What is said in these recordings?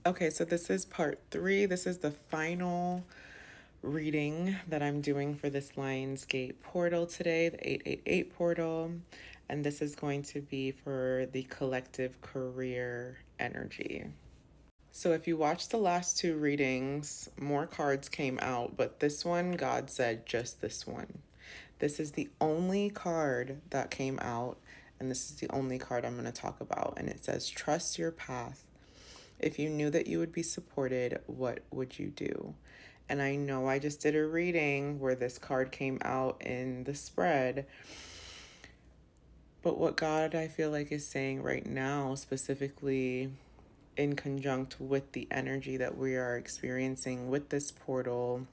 Okay, so this is part 3. This is the final reading that I'm doing for this Lionsgate portal today, the 888 portal. And this is going to be for the collective career energy. So if you watched the last 2 readings, more cards came out, but this one, God said just this one. This is the only card that came out, and this is the only card I'm going to talk about. And it says, trust your path. If you knew that you would be supported, what would you do? And I know I just did a reading where this card came out in the spread, but what God, I feel like, is saying right now, specifically in conjunct with the energy that we are experiencing with this portal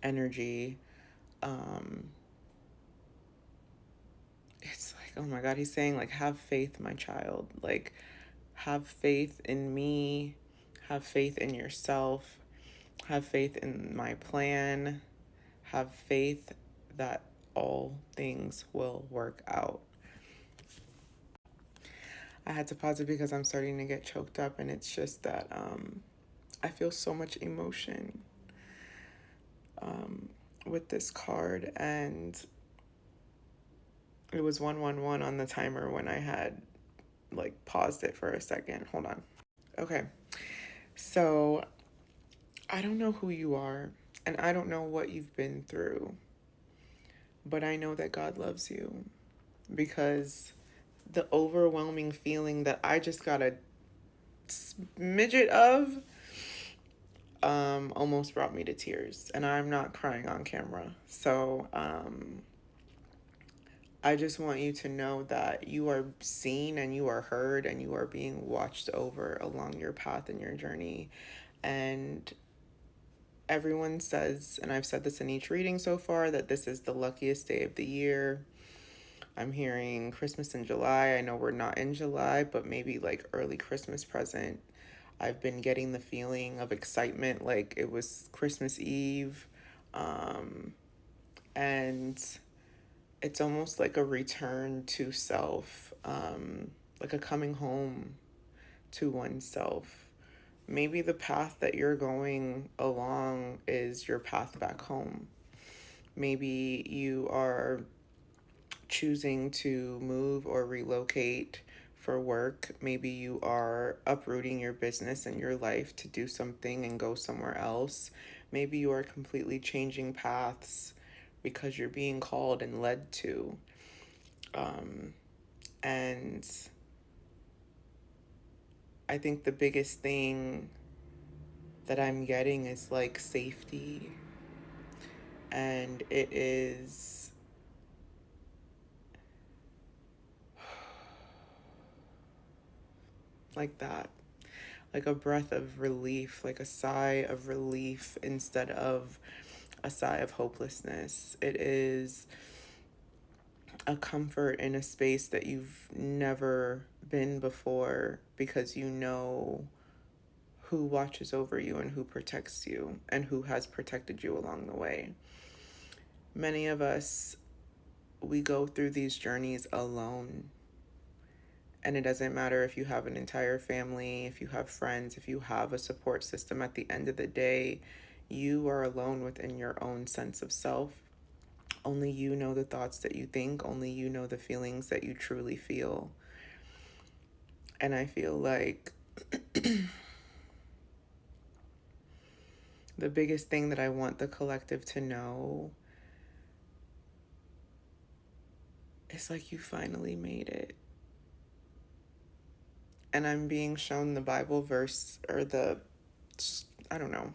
energy, it's like, oh my God, he's saying, like, have faith, my child. Like, have faith in me, have faith in yourself, have faith in my plan, have faith that all things will work out. I had to pause it because I'm starting to get choked up, and it's just that I feel so much emotion with this card, and it was 111 on the timer when I had like paused it for a second. Hold on. Okay. So I don't know who you are, and I don't know what you've been through, but I know that God loves you, because the overwhelming feeling that I just got a smidget of almost brought me to tears, and I'm not crying on camera. So I just want you to know that you are seen and you are heard and you are being watched over along your path and your journey. And everyone says, and I've said this in each reading so far, that this is the luckiest day of the year. I'm hearing Christmas in July. I know we're not in July, but maybe like early Christmas present. I've been getting the feeling of excitement like it was Christmas Eve. And it's almost like a return to self, like a coming home to oneself. Maybe the path that you're going along is your path back home. Maybe you are choosing to move or relocate for work. Maybe you are uprooting your business and your life to do something and go somewhere else. Maybe you are completely changing paths because you're being called and led to. And I think the biggest thing that I'm getting is like safety. And it is like that, like a breath of relief, like a sigh of relief instead of a sigh of hopelessness. It is a comfort in a space that you've never been before, because you know who watches over you and who protects you and who has protected you along the way. Many of us, we go through these journeys alone. And it doesn't matter if you have an entire family, if you have friends, if you have a support system. At the end of the day, you are alone within your own sense of self. Only you know the thoughts that you think. Only you know the feelings that you truly feel. And I feel like the biggest thing that I want the collective to know is like, you finally made it. And I'm being shown the Bible verse, or I don't know,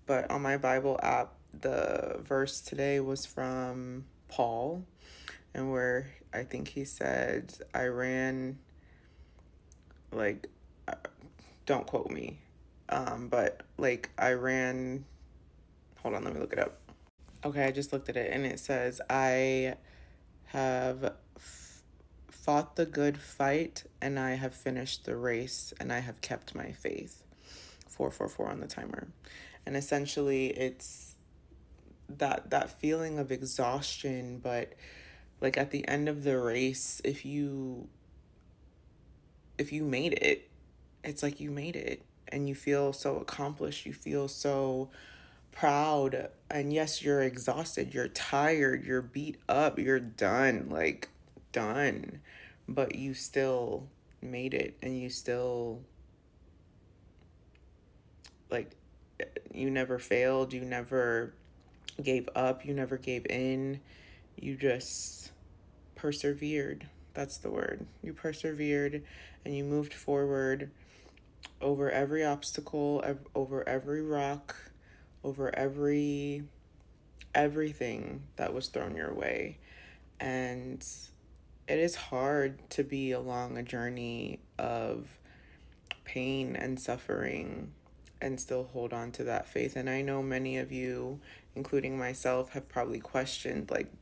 but on my Bible app, the verse today was from Paul, and where I think he said, I ran, like, don't quote me, but like I ran, hold on, let me look it up. Okay, I just looked at it, and it says, I have fought the good fight, and I have finished the race, and I have kept my faith. 444 on the timer. And essentially it's that feeling of exhaustion, but like at the end of the race, if you made it, it's like you made it, and you feel so accomplished, you feel so proud, and yes, you're exhausted, you're tired, you're beat up, you're done, like done, but you still made it, and you still, like, you never failed, you never gave up, you never gave in, you just persevered. That's the word. You persevered, and you moved forward over every obstacle, over every rock, over everything that was thrown your way. And it is hard to be along a journey of pain and suffering and still hold on to that faith. And I know many of you, including myself, have probably questioned, like,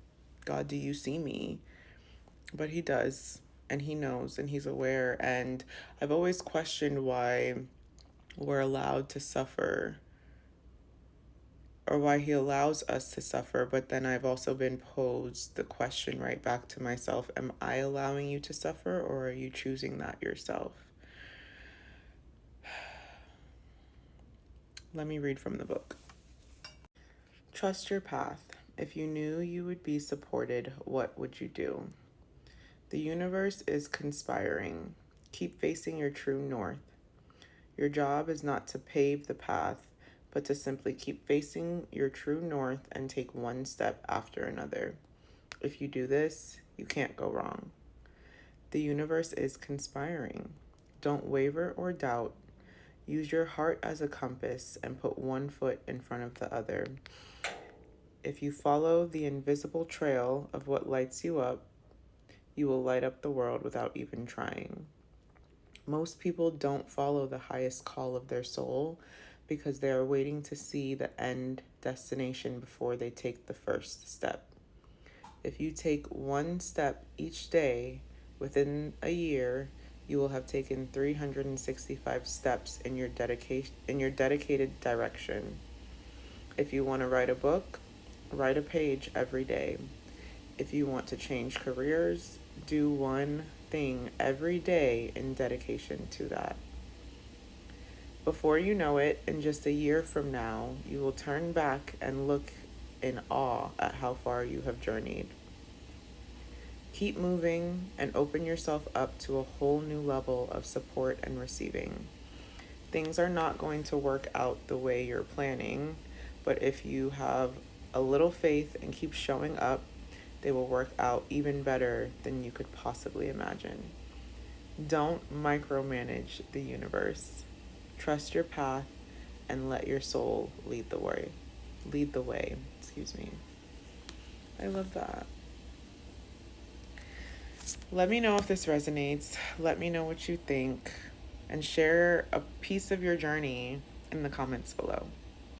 God, do you see me? But he does, and he knows, and he's aware. And I've always questioned why we're allowed to suffer, or why he allows us to suffer. But then I've also been posed the question right back to myself, am I allowing you to suffer, or are you choosing that yourself? Let me read from the book. Trust your path. If you knew you would be supported, what would you do? The universe is conspiring. Keep facing your true north. Your job is not to pave the path, but to simply keep facing your true north and take one step after another. If you do this, you can't go wrong. The universe is conspiring. Don't waver or doubt. Use your heart as a compass and put one foot in front of the other. If you follow the invisible trail of what lights you up, you will light up the world without even trying. Most people don't follow the highest call of their soul because they are waiting to see the end destination before they take the first step. If you take one step each day, within a year, you will have taken 365 steps in your dedicated direction. If you want to write a book, write a page every day. If you want to change careers, do one thing every day in dedication to that. Before you know it, in just a year from now, you will turn back and look in awe at how far you have journeyed. Keep moving and open yourself up to a whole new level of support and receiving. Things are not going to work out the way you're planning, but if you have a little faith and keep showing up, they will work out even better than you could possibly imagine. Don't micromanage the universe. Trust your path and let your soul lead the way. Lead the way, excuse me. I love that. Let me know if this resonates. Let me know what you think, and share a piece of your journey in the comments below.